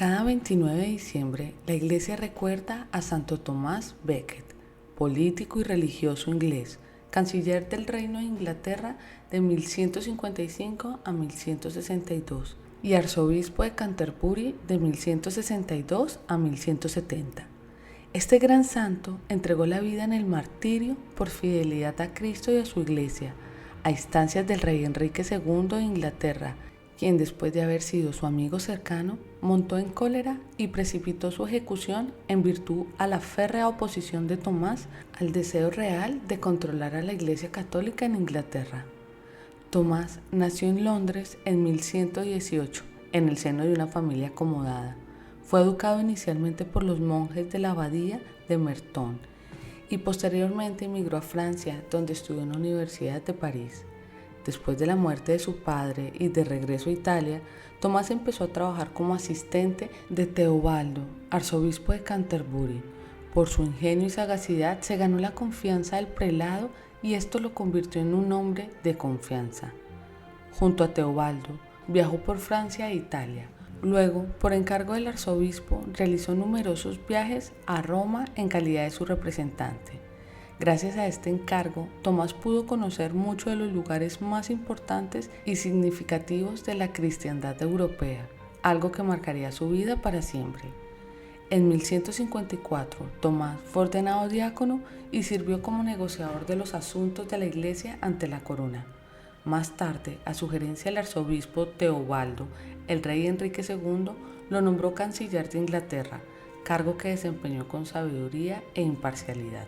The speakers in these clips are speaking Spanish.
Cada 29 de diciembre, la Iglesia recuerda a Santo Tomás Becket, político y religioso inglés, canciller del Reino de Inglaterra de 1155 a 1162 y arzobispo de Canterbury de 1162 a 1170. Este gran santo entregó la vida en el martirio por fidelidad a Cristo y a su Iglesia, a instancias del rey Enrique II de Inglaterra, quien después de haber sido su amigo cercano, montó en cólera y precipitó su ejecución en virtud a la férrea oposición de Tomás al deseo real de controlar a la Iglesia Católica en Inglaterra. Tomás nació en Londres en 1118, en el seno de una familia acomodada. Fue educado inicialmente por los monjes de la abadía de Merton y posteriormente emigró a Francia, donde estudió en la Universidad de París. Después de la muerte de su padre y de regreso a Italia, Tomás empezó a trabajar como asistente de Teobaldo, arzobispo de Canterbury. Por su ingenio y sagacidad se ganó la confianza del prelado y esto lo convirtió en un hombre de confianza. Junto a Teobaldo, viajó por Francia e Italia. Luego, por encargo del arzobispo, realizó numerosos viajes a Roma en calidad de su representante. Gracias a este encargo, Tomás pudo conocer muchos de los lugares más importantes y significativos de la cristiandad europea, algo que marcaría su vida para siempre. En 1154, Tomás fue ordenado diácono y sirvió como negociador de los asuntos de la Iglesia ante la corona. Más tarde, a sugerencia del arzobispo Teobaldo, el rey Enrique II lo nombró canciller de Inglaterra, cargo que desempeñó con sabiduría e imparcialidad.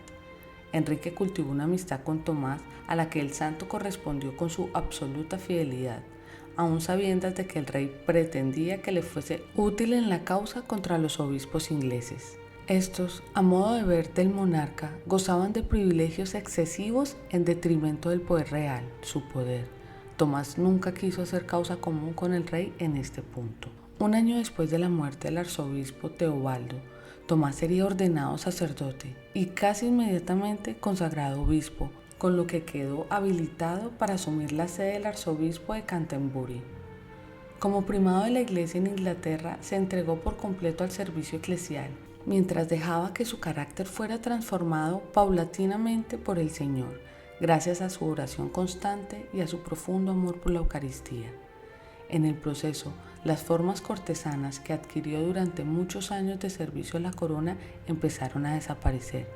Enrique cultivó una amistad con Tomás a la que el santo correspondió con su absoluta fidelidad, aun sabiendas de que el rey pretendía que le fuese útil en la causa contra los obispos ingleses. Estos, a modo de ver del monarca, gozaban de privilegios excesivos en detrimento del poder real, su poder. Tomás nunca quiso hacer causa común con el rey en este punto. Un año después de la muerte del arzobispo Teobaldo, Tomás sería ordenado sacerdote y casi inmediatamente consagrado obispo, con lo que quedó habilitado para asumir la sede del arzobispo de Canterbury. Como primado de la Iglesia en Inglaterra, se entregó por completo al servicio eclesial, mientras dejaba que su carácter fuera transformado paulatinamente por el Señor, gracias a su oración constante y a su profundo amor por la Eucaristía. En el proceso, las formas cortesanas que adquirió durante muchos años de servicio a la corona empezaron a desaparecer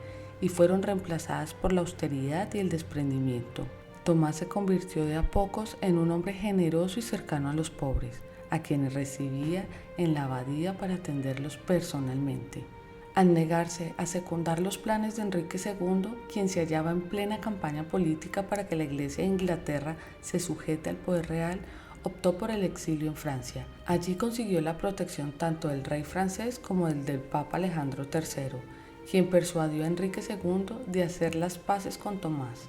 y fueron reemplazadas por la austeridad y el desprendimiento. Tomás se convirtió de a pocos en un hombre generoso y cercano a los pobres, a quienes recibía en la abadía para atenderlos personalmente. Al negarse a secundar los planes de Enrique II, quien se hallaba en plena campaña política para que la Iglesia de Inglaterra se sujete al poder real, optó por el exilio en Francia. Allí consiguió la protección tanto del rey francés como del Papa Alejandro III, quien persuadió a Enrique II de hacer las paces con Tomás.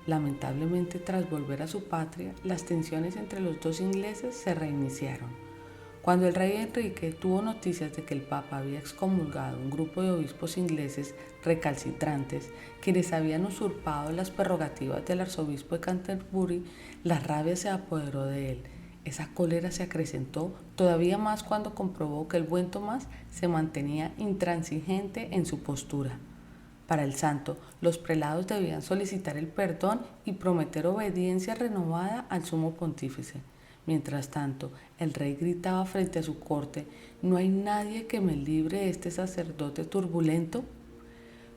Lamentablemente, tras volver a su patria, las tensiones entre los dos ingleses se reiniciaron. Cuando el rey Enrique tuvo noticias de que el Papa había excomulgado un grupo de obispos ingleses recalcitrantes, quienes habían usurpado las prerrogativas del arzobispo de Canterbury, la rabia se apoderó de él. Esa cólera se acrecentó todavía más cuando comprobó que el buen Tomás se mantenía intransigente en su postura. Para el santo, los prelados debían solicitar el perdón y prometer obediencia renovada al sumo pontífice. Mientras tanto, el rey gritaba frente a su corte: «¿No hay nadie que me libre de este sacerdote turbulento?».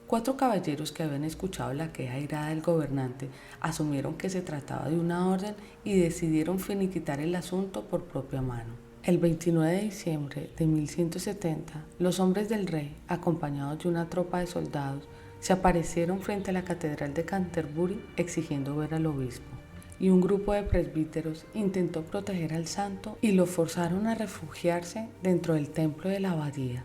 4 caballeros que habían escuchado la queja airada del gobernante asumieron que se trataba de una orden y decidieron finiquitar el asunto por propia mano. El 29 de diciembre de 1170, los hombres del rey, acompañados de una tropa de soldados, se aparecieron frente a la catedral de Canterbury exigiendo ver al obispo, y un grupo de presbíteros intentó proteger al santo y lo forzaron a refugiarse dentro del templo de la abadía,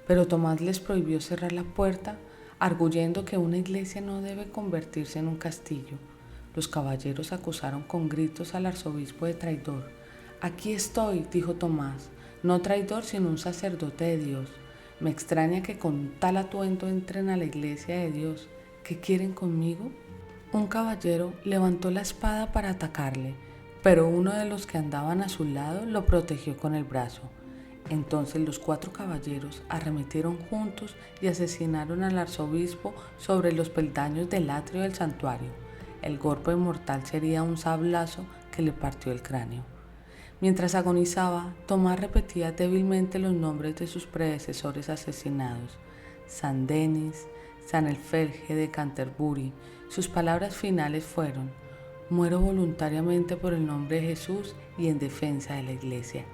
pero Tomás les prohibió cerrar la puerta, arguyendo que una iglesia no debe convertirse en un castillo. Los caballeros acusaron con gritos al arzobispo de traidor. «Aquí estoy», dijo Tomás, «no traidor sino un sacerdote de Dios. Me extraña que con tal atuendo entren a la iglesia de Dios. ¿Qué quieren conmigo?». Un caballero levantó la espada para atacarle, pero uno de los que andaban a su lado lo protegió con el brazo. Entonces los 4 caballeros arremetieron juntos y asesinaron al arzobispo sobre los peldaños del atrio del santuario. El golpe mortal sería un sablazo que le partió el cráneo. Mientras agonizaba, Tomás repetía débilmente los nombres de sus predecesores asesinados: San Denis, San Elferge de Canterbury. Sus palabras finales fueron: muero voluntariamente por el nombre de Jesús y en defensa de la Iglesia.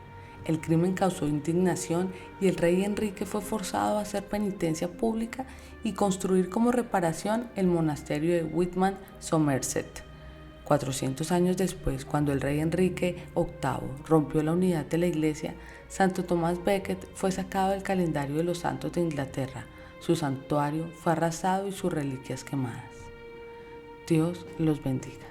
El crimen causó indignación y el rey Enrique fue forzado a hacer penitencia pública y construir como reparación el monasterio de Whitman, Somerset. 400 años después, cuando el rey Enrique VIII rompió la unidad de la Iglesia, Santo Tomás Becket fue sacado del calendario de los santos de Inglaterra. Su santuario fue arrasado y sus reliquias quemadas. Dios los bendiga.